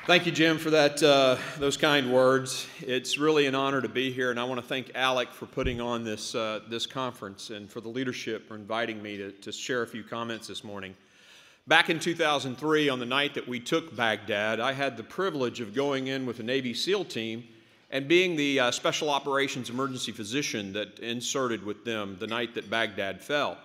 Thank you, Jim, for that those kind words. It's really an honor to be here, and I want to thank ALEC for putting on this conference and for the leadership for inviting me to share a few comments this morning. Back in 2003, on the night that we took Baghdad, I had the privilege of going in with a Navy SEAL team and being the Special Operations Emergency Physician that inserted with them the night that Baghdad fell.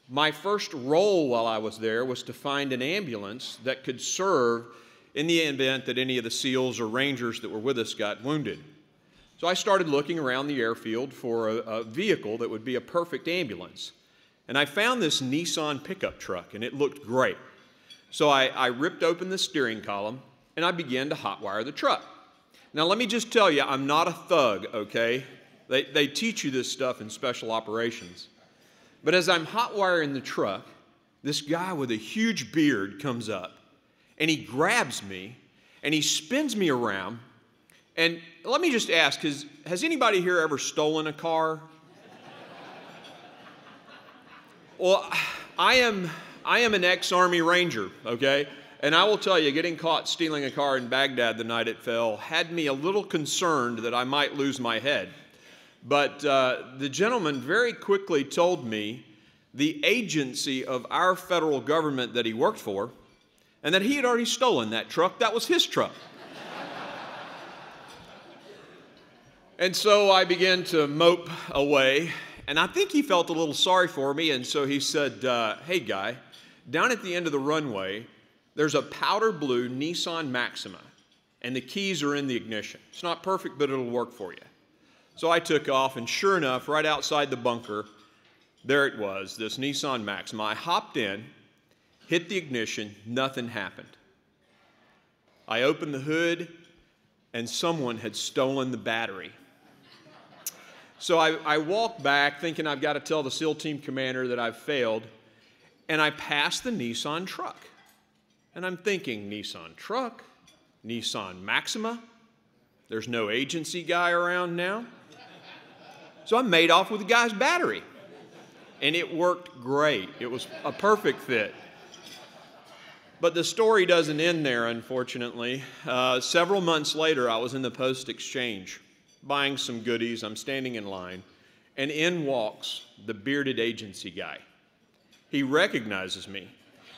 My first role while I was there was to find an ambulance that could serve in the event that any of the SEALs or Rangers that were with us got wounded. So I started looking around the airfield for a vehicle that would be a perfect ambulance. And I found this Nissan pickup truck, and it looked great. So I ripped open the steering column, and I began to hotwire the truck. Now let me just tell you, I'm not a thug, okay? They teach you this stuff in special operations. But as I'm hotwiring the truck, this guy with a huge beard comes up, and he grabs me, and he spins me around. And let me just ask, has anybody here ever stolen a car? Well, I am an ex-Army Ranger, okay? And I will tell you, getting caught stealing a car in Baghdad the night it fell had me a little concerned that I might lose my head. But the gentleman very quickly told me the agency of our federal government that he worked for, and that he had already stolen that truck. That was his truck. And so I began to mope away, and I think he felt a little sorry for me, and so he said, hey guy, down at the end of the runway, there's a powder blue Nissan Maxima, and the keys are in the ignition. It's not perfect, but it'll work for you. So I took off, and sure enough, right outside the bunker, there it was, this Nissan Maxima. I hopped in, hit the ignition, nothing happened. I opened the hood, and someone had stolen the battery. So I walked back thinking I've got to tell the SEAL team commander that I've failed, and I passed the Nissan truck. And I'm thinking, Nissan truck, Nissan Maxima, there's no agency guy around now. So I made off with the guy's battery, and it worked great. It was a perfect fit. But the story doesn't end there, unfortunately. Several months later, I was in the post exchange buying some goodies. I'm standing in line, and in walks the bearded agency guy. He recognizes me.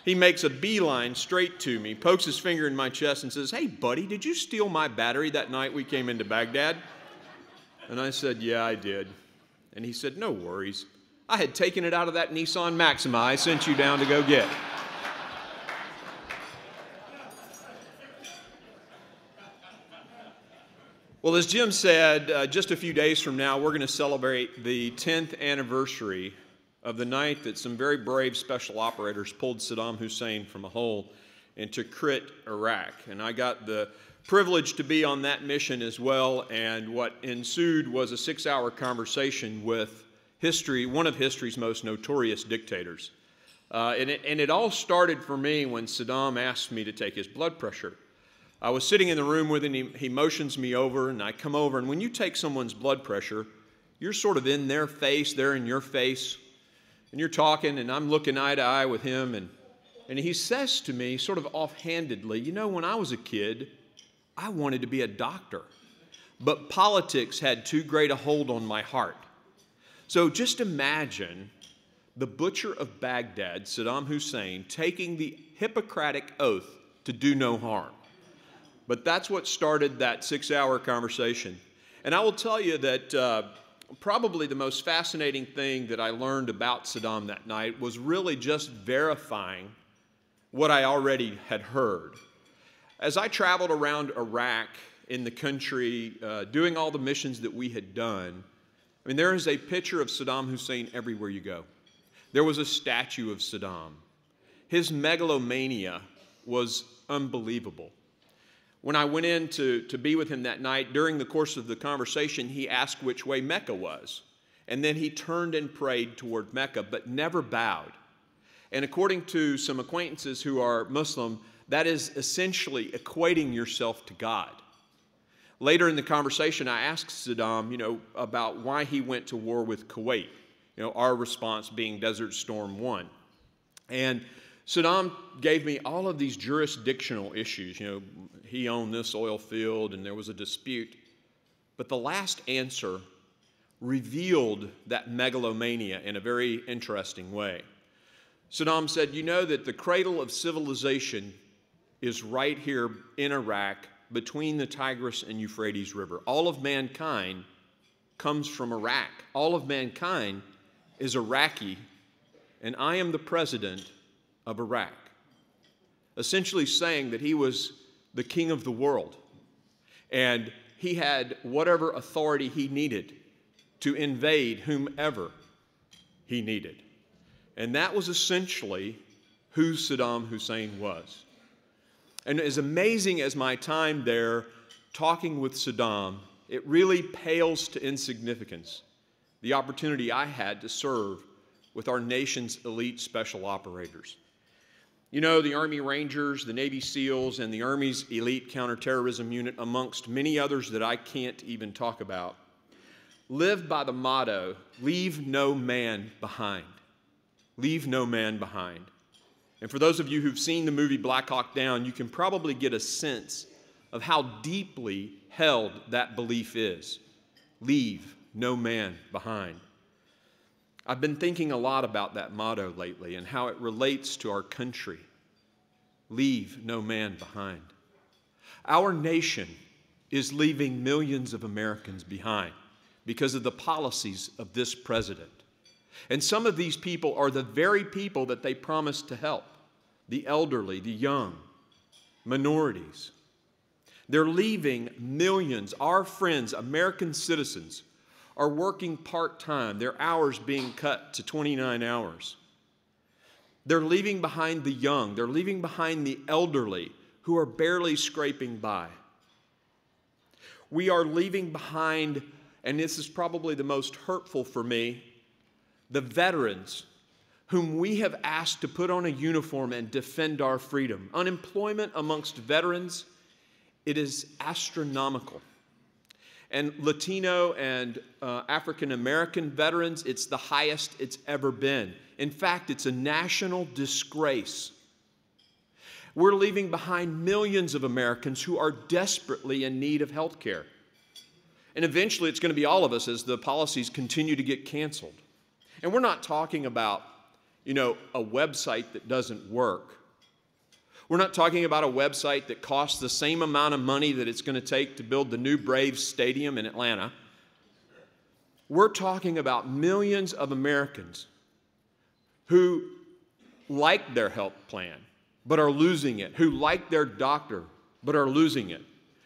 He makes a beeline straight to me, pokes his finger in my chest and says, hey, buddy, did you steal my battery that night we came into Baghdad? And I said, yeah, I did. And he said, no worries. I had taken it out of that Nissan Maxima I sent you down to go get. Well, as Jim said, just a few days from now, we're going to celebrate the 10th anniversary of the night that some very brave special operators pulled Saddam Hussein from a hole into Crit, Iraq. And I got the privilege to be on that mission as well, and what ensued was a 6-hour conversation with one of history's most notorious dictators. And it all started for me when Saddam asked me to take his blood pressure. I was sitting in the room with him, he motions me over, and I come over, and when you take someone's blood pressure, you're sort of in their face, they're in your face, and you're talking, and I'm looking eye to eye with him, and he says to me, sort of offhandedly, you know, when I was a kid, I wanted to be a doctor, but politics had too great a hold on my heart. So just imagine the butcher of Baghdad, Saddam Hussein, taking the Hippocratic oath to do no harm. But that's what started that 6-hour conversation. And I will tell you that probably the most fascinating thing that I learned about Saddam that night was really just verifying what I already had heard. As I traveled around Iraq in the country, doing all the missions that we had done, I mean, there is a picture of Saddam Hussein everywhere you go. There was a statue of Saddam. His megalomania was unbelievable. When I went in to be with him that night, during the course of the conversation, he asked which way Mecca was. And then he turned and prayed toward Mecca, but never bowed. And according to some acquaintances who are Muslim, that is essentially equating yourself to God. Later in the conversation, I asked Saddam, about why he went to war with Kuwait. Our response being Desert Storm 1. And Saddam gave me all of these jurisdictional issues. You know, he owned this oil field and there was a dispute. But the last answer revealed that megalomania in a very interesting way. Saddam said, you know that the cradle of civilization is right here in Iraq between the Tigris and Euphrates River. All of mankind comes from Iraq. All of mankind is Iraqi, and I am the president of Iraq. Essentially saying that he was the king of the world, and he had whatever authority he needed to invade whomever he needed. And that was essentially who Saddam Hussein was. And as amazing as my time there talking with Saddam, it really pales to insignificance the opportunity I had to serve with our nation's elite special operators. You know, the Army Rangers, the Navy SEALs, and the Army's elite counterterrorism unit, amongst many others that I can't even talk about, live by the motto, leave no man behind. Leave no man behind. And for those of you who've seen the movie Black Hawk Down, you can probably get a sense of how deeply held that belief is. Leave no man behind. I've been thinking a lot about that motto lately and how it relates to our country. Leave no man behind. Our nation is leaving millions of Americans behind because of the policies of this president. And some of these people are the very people that they promised to help: the elderly, the young, minorities. They're leaving millions. Our friends, American citizens, are working part-time, their hours being cut to 29 hours. They're leaving behind the young. They're leaving behind the elderly who are barely scraping by. We are leaving behind, and this is probably the most hurtful for me, the veterans whom we have asked to put on a uniform and defend our freedom. Unemployment amongst veterans, it is astronomical. And Latino and African American veterans, it's the highest it's ever been. In fact, it's a national disgrace. We're leaving behind millions of Americans who are desperately in need of health care. And eventually it's going to be all of us as the policies continue to get canceled. And we're not talking about, you know, a website that doesn't work. We're not talking about a website that costs the same amount of money that it's going to take to build the new Braves Stadium in Atlanta. We're talking about millions of Americans who like their health plan but are losing it, who like their doctor but are losing it,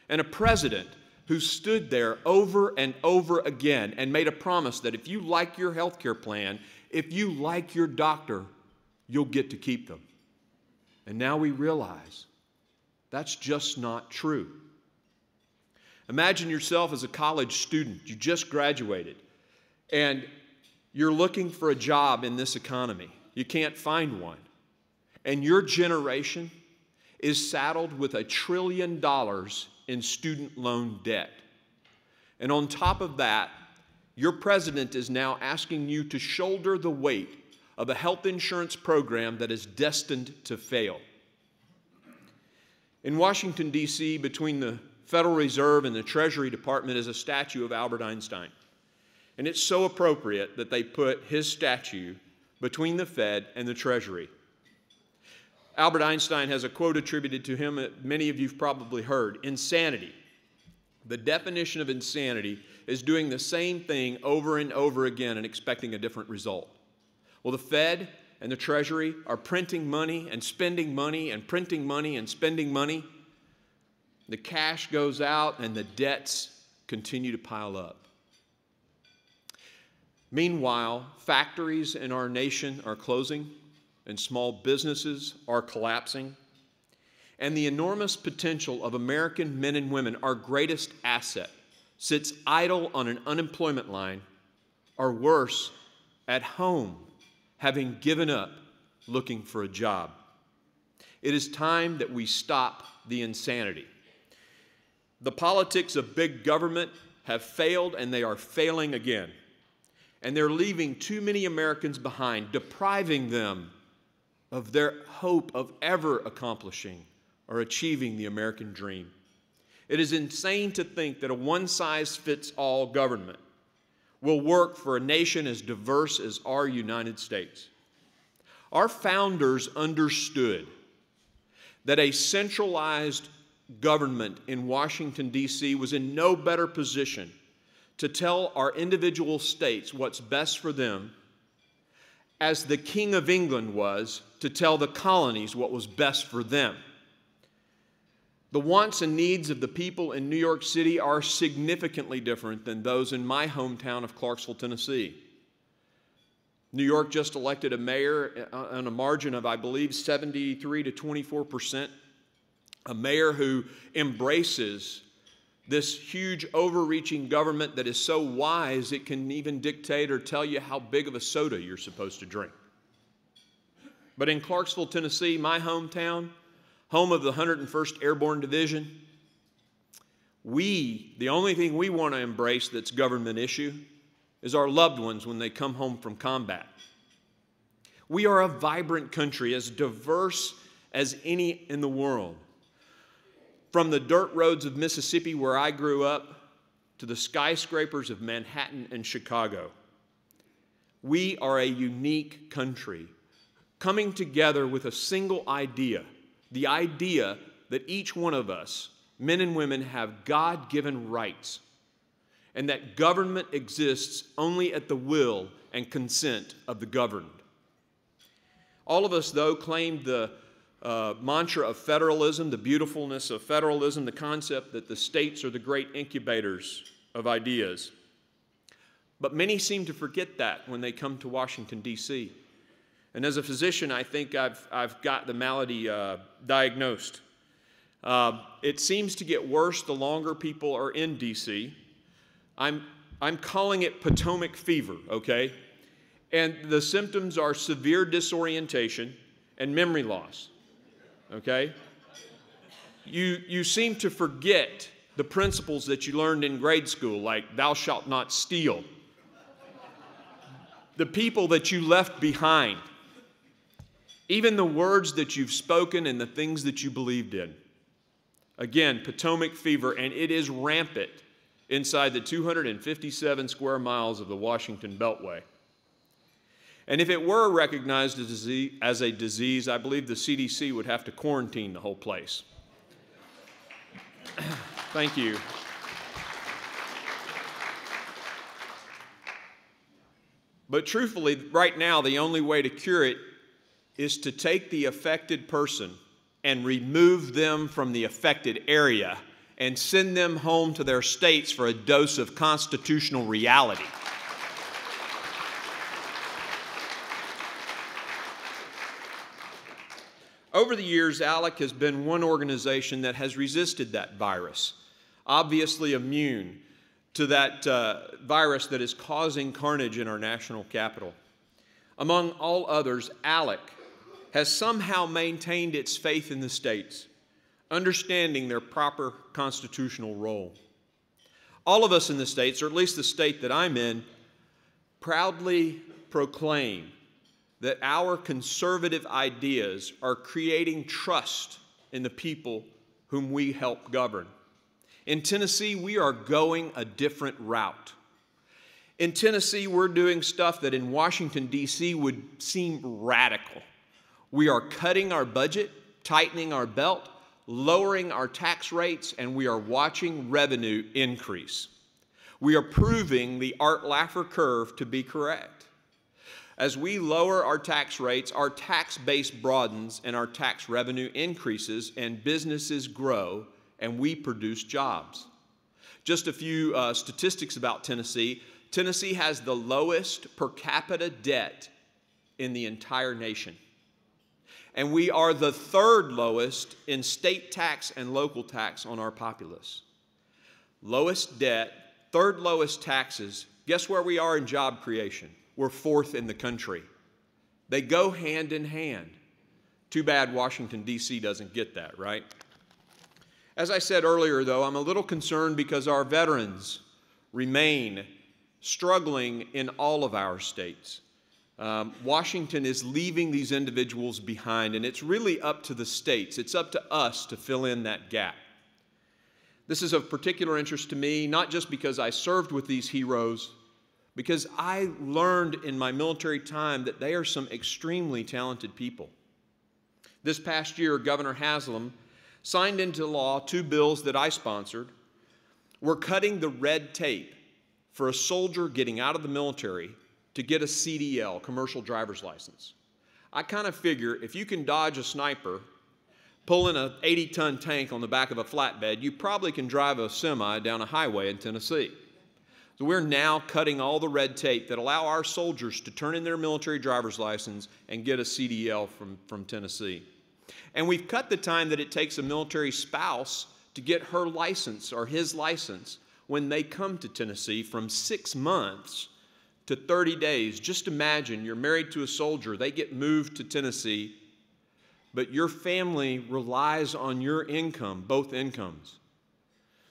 and a president who stood there over and over again and made a promise that if you like your health care plan, if you like your doctor, you'll get to keep them. And now we realize that's just not true. Imagine yourself as a college student. You just graduated, and you're looking for a job in this economy. You can't find one. And your generation is saddled with $1 trillion in student loan debt. And on top of that, your president is now asking you to shoulder the weight of a health insurance program that is destined to fail. In Washington, D.C., between the Federal Reserve and the Treasury Department is a statue of Albert Einstein. And it's so appropriate that they put his statue between the Fed and the Treasury. Albert Einstein has a quote attributed to him that many of you have probably heard: insanity. The definition of insanity is doing the same thing over and over again and expecting a different result. Well, the Fed and the Treasury are printing money and spending money and printing money and spending money. The cash goes out and the debts continue to pile up. Meanwhile, factories in our nation are closing and small businesses are collapsing. And the enormous potential of American men and women, our greatest asset, sits idle on an unemployment line, or worse, at home, having given up looking for a job. It is time that we stop the insanity. The politics of big government have failed, and they are failing again. And they're leaving too many Americans behind, depriving them of their hope of ever accomplishing or achieving the American dream. It is insane to think that a one-size-fits-all government will work for a nation as diverse as our United States. Our founders understood that a centralized government in Washington, D.C. was in no better position to tell our individual states what's best for them as the King of England was to tell the colonies what was best for them. The wants and needs of the people in New York City are significantly different than those in my hometown of Clarksville, Tennessee. New York just elected a mayor on a margin of, I believe, 73 to 24%, a mayor who embraces this huge overreaching government that is so wise it can even dictate or tell you how big of a soda you're supposed to drink. But in Clarksville, Tennessee, my hometown, home of the 101st Airborne Division, the only thing we want to embrace that's government issue is our loved ones when they come home from combat. We are a vibrant country, as diverse as any in the world. From the dirt roads of Mississippi, where I grew up, to the skyscrapers of Manhattan and Chicago. We are a unique country, coming together with a single idea, the idea that each one of us, men and women, have God-given rights, and that government exists only at the will and consent of the governed. All of us, though, claim the mantra of federalism, the beautifulness of federalism, the concept that the states are the great incubators of ideas. But many seem to forget that when they come to Washington, D.C. And as a physician, I think I've got the malady diagnosed. It seems to get worse the longer people are in D.C. I'm calling it Potomac fever, okay? And the symptoms are severe disorientation and memory loss, okay? You seem to forget the principles that you learned in grade school, like thou shalt not steal. The people that you left behind. Even the words that you've spoken and the things that you believed in. Again, Potomac fever, and it is rampant inside the 257 square miles of the Washington Beltway. And if it were recognized as a disease, I believe the CDC would have to quarantine the whole place. Thank you. But truthfully, right now, the only way to cure it is to take the affected person and remove them from the affected area and send them home to their states for a dose of constitutional reality. Over the years, ALEC has been one organization that has resisted that virus, obviously immune to that virus that is causing carnage in our national capital. Among all others, ALEC has somehow maintained its faith in the states, understanding their proper constitutional role. All of us in the states, or at least the state that I'm in, proudly proclaim that our conservative ideas are creating trust in the people whom we help govern. In Tennessee, we are going a different route. In Tennessee, we're doing stuff that in Washington, D.C. would seem radical. We are cutting our budget, tightening our belt, lowering our tax rates, and we are watching revenue increase. We are proving the Art Laffer curve to be correct. As we lower our tax rates, our tax base broadens and our tax revenue increases and businesses grow and we produce jobs. Just a few statistics about Tennessee. Tennessee has the lowest per capita debt in the entire nation. And we are the third lowest in state tax and local tax on our populace. Lowest debt, third lowest taxes. Guess where we are in job creation? We're fourth in the country. They go hand in hand. Too bad Washington, D.C. doesn't get that, right? As I said earlier, though, I'm a little concerned because our veterans remain struggling in all of our states. Washington is leaving these individuals behind, and it's really up to the states. It's up to us to fill in that gap. This is of particular interest to me, not just because I served with these heroes, because I learned in my military time that they are some extremely talented people. This past year, Governor Haslam signed into law 2 bills that I sponsored. We're cutting the red tape for a soldier getting out of the military to get a CDL, commercial driver's license. I kind of figure if you can dodge a sniper, pull in an 80-ton tank on the back of a flatbed, you probably can drive a semi down a highway in Tennessee. So we're now cutting all the red tape that allow our soldiers to turn in their military driver's license and get a CDL from Tennessee. And we've cut the time that it takes a military spouse to get her license or his license when they come to Tennessee from 6 months to 30 days. Just imagine you're married to a soldier, they get moved to Tennessee, but your family relies on your income, both incomes.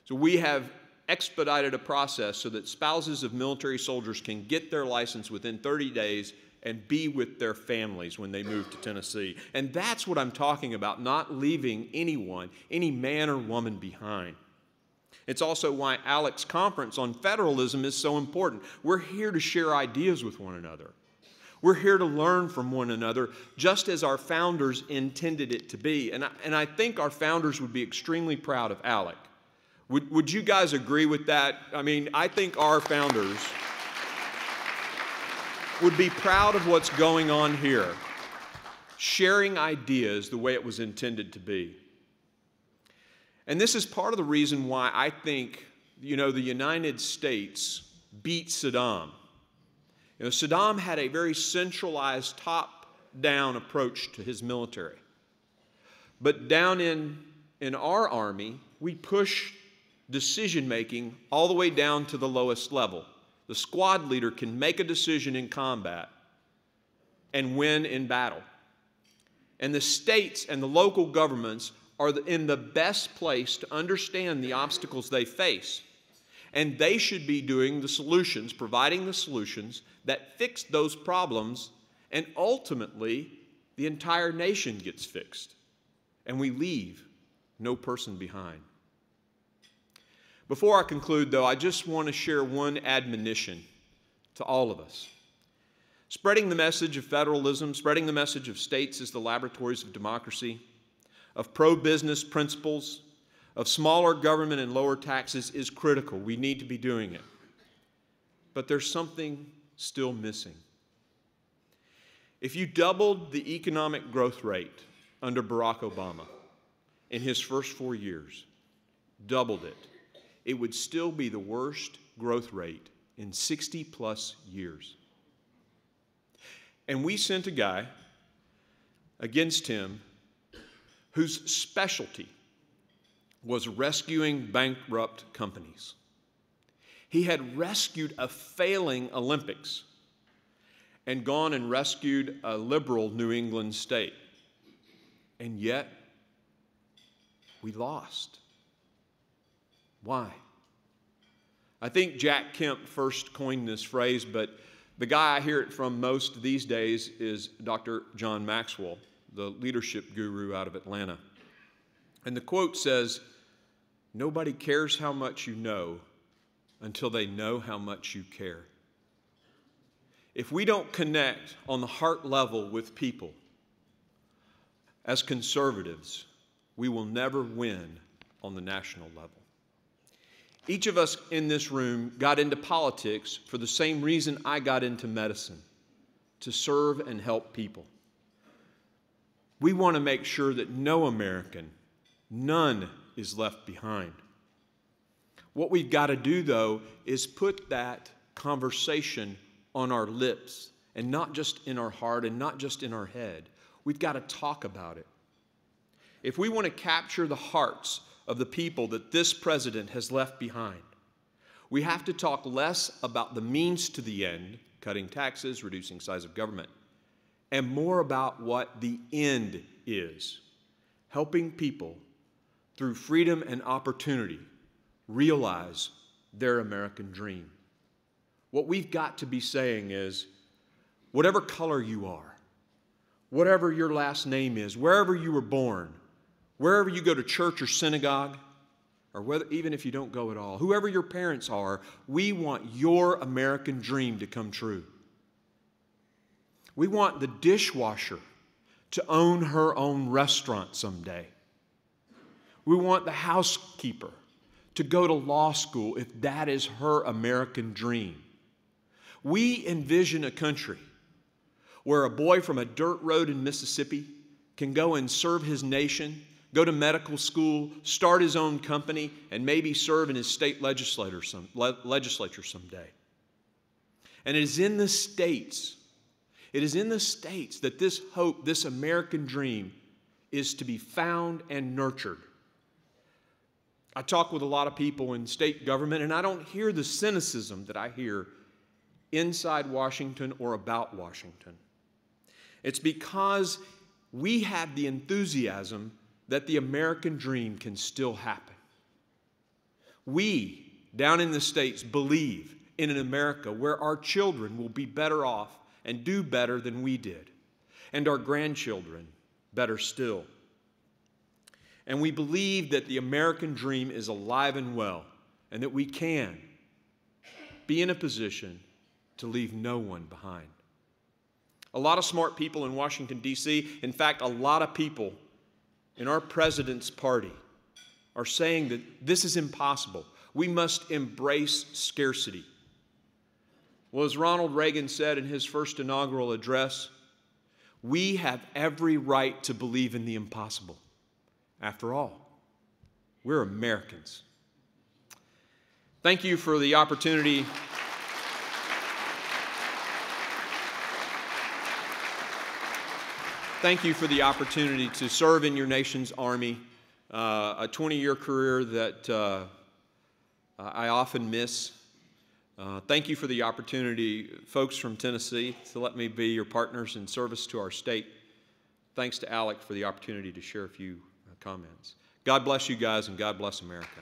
So we have expedited a process so that spouses of military soldiers can get their license within 30 days and be with their families when they move to Tennessee. And that's what I'm talking about, not leaving anyone, any man or woman behind. It's also why ALEC's conference on federalism is so important. We're here to share ideas with one another. We're here to learn from one another, just as our founders intended it to be. And I think our founders would be extremely proud of ALEC. Would you guys agree with that? I mean, I think our founders would be proud of what's going on here, sharing ideas the way it was intended to be. And this is part of the reason why I think, the United States beat Saddam. Saddam had a very centralized, top-down approach to his military. But down in our army, we push decision-making all the way down to the lowest level. The squad leader can make a decision in combat and win in battle. And the states and the local governments are in the best place to understand the obstacles they face. And they should be doing the solutions, providing the solutions that fix those problems, and ultimately, the entire nation gets fixed. And we leave no person behind. Before I conclude, though, I just want to share one admonition to all of us. Spreading the message of federalism, spreading the message of states as the laboratories of democracy, of pro-business principles, of smaller government and lower taxes is critical. We need to be doing it. But there's something still missing. If you doubled the economic growth rate under Barack Obama in his first 4 years, doubled it, it would still be the worst growth rate in 60-plus years. And we sent a guy against him whose specialty was rescuing bankrupt companies. He had rescued a failing Olympics and gone and rescued a liberal New England state. And yet, we lost. Why? I think Jack Kemp first coined this phrase, but the guy I hear it from most these days is Dr. John Maxwell, the leadership guru out of Atlanta. And the quote says, "Nobody cares how much you know until they know how much you care." If we don't connect on the heart level with people as conservatives, we will never win on the national level. Each of us in this room got into politics for the same reason I got into medicine, to serve and help people. We want to make sure that no American, none, is left behind. What we've got to do, though, is put that conversation on our lips, and not just in our heart and not just in our head. We've got to talk about it. If we want to capture the hearts of the people that this president has left behind, we have to talk less about the means to the end, cutting taxes, reducing size of government, and more about what the end is, helping people through freedom and opportunity realize their American dream. What we've got to be saying is, whatever color you are, whatever your last name is, wherever you were born, wherever you go to church or synagogue, or whether, even if you don't go at all, whoever your parents are, we want your American dream to come true. We want the dishwasher to own her own restaurant someday. We want the housekeeper to go to law school if that is her American dream. We envision a country where a boy from a dirt road in Mississippi can go and serve his nation, go to medical school, start his own company, and maybe serve in his state legislature someday. And it is in the states that this hope, this American dream, is to be found and nurtured. I talk with a lot of people in state government, and I don't hear the cynicism that I hear inside Washington or about Washington. It's because we have the enthusiasm that the American dream can still happen. We, down in the States, believe in an America where our children will be better off and do better than we did, and our grandchildren better still. And we believe that the American dream is alive and well, and that we can be in a position to leave no one behind. A lot of smart people in Washington, D.C., in fact, a lot of people in our president's party are saying that this is impossible. We must embrace scarcity. Well, as Ronald Reagan said in his first inaugural address, we have every right to believe in the impossible. After all, we're Americans. Thank you for the opportunity. Thank you for the opportunity to serve in your nation's Army, a 20-year career that I often miss. Thank you for the opportunity, folks from Tennessee, to let me be your partners in service to our state. Thanks to ALEC for the opportunity to share a few comments. God bless you guys, and God bless America.